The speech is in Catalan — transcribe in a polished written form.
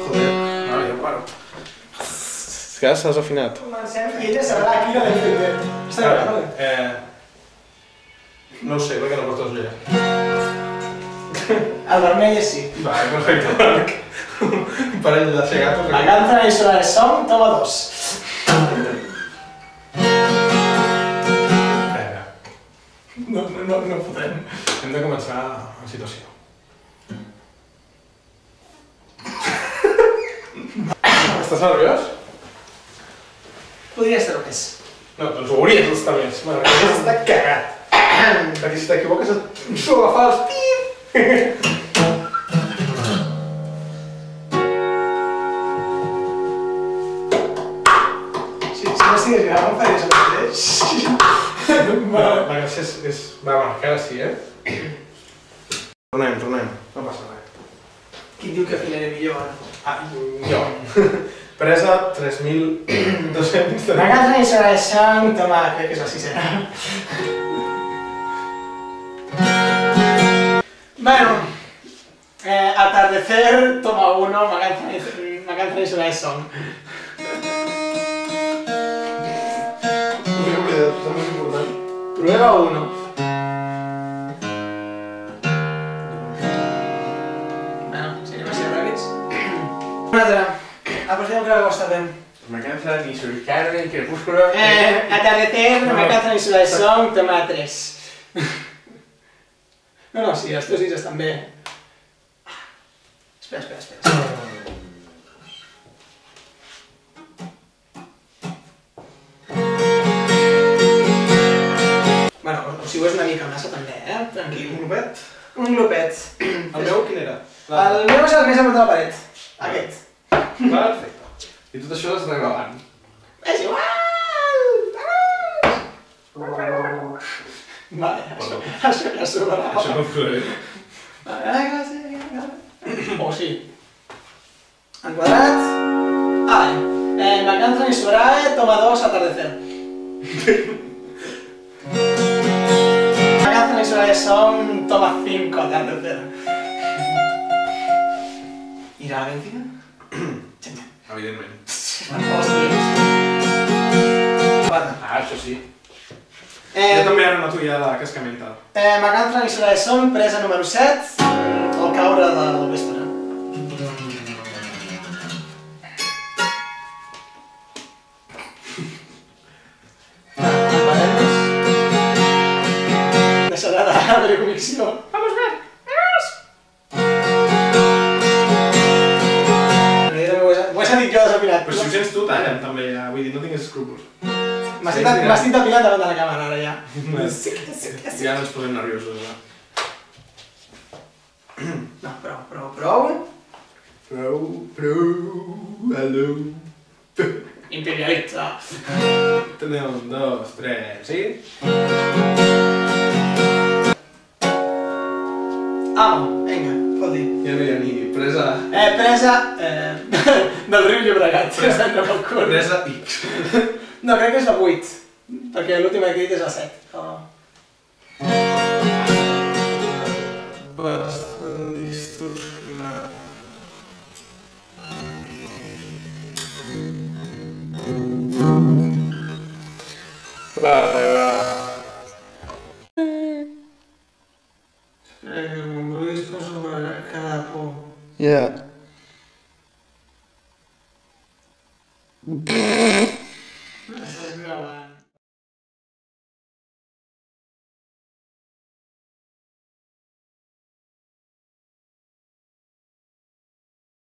Joder, vale, jo paro. És que s'has afinat. Comencem i ella sabrà quina l'hem fet bé. Està gravant? No ho sé, perquè no porto ulleres. El vermell és sí. Vale, perfecte, Marc. Un parell de cegatos. La canzone di Solar Song, toma 2. No fotrem. Hem de començar la situació. Estàs nerviós? Podria estar més. No, doncs ho hauries d'estar més. M'agradaria estar cagat. Perquè si t'equivoques s'ho agafar els pip. Si no estigués gravant, faries el mateix. La gràcia és... Va, Marc, ara sí, Tornem, no passa res. Qui diu que afinaré millor ara? Ah, jo. Presa 3.200... La canzone di Solar Song, toma, crec que és la sisena. Bueno, atardecer, toma 1, la canzone di Solar Song. M'he oblidat, és molt important. Prueba 1. Bueno, si anem així ràpids. Una altra. Aprofitem que la costa fem. Me cansa ni surcar ni crepúsculo. Atardecer, la canzone di Solar Song, toma 3. No, sí, els teus dits estan bé. Espera. Bueno, o si ho és una mica massa també, tranquil. Un glopet? Un glopet. El meu quin era? El meu és el més amunt de la paret. Aquest. Perfecte. I tot això és regavant. És igual! Vale, això ja sobrarà. Això no ho faré. O sí. En quadrat. Me canso y Sorae, toma 2, atardecer. Me canso y Sorae son, toma 5, atardecer. ¿Irà a la Benfica? Evidentment. Ah, això sí. Jo també ara noto ja la cascamenta. Me canso y Sorae son, presa número 7, al caure del vespre. Deixarà d'haver convicció. Vamos ver! Ho he sentit jo desafinat. Però si ho sents tu, talla'm també, ja. Vull dir, no tinguis escrúpols. M'estic depilant davant de la càmera ara ja. Ja ens posem nerviosos, ja. No, prou. Hello. Imperialitza. Tenim 1, 2, 3, sí? Amo, vinga, fot-hi. Ja no hi ha ni presa... Presa... del riu Llobregat. Presa pel cul. Presa X. No, crec que és la 8, perquè l'última que he dit és la 7. Bastant distorsionat. Vale, va. Disco sobre cada por. Ja. Estàs gravant.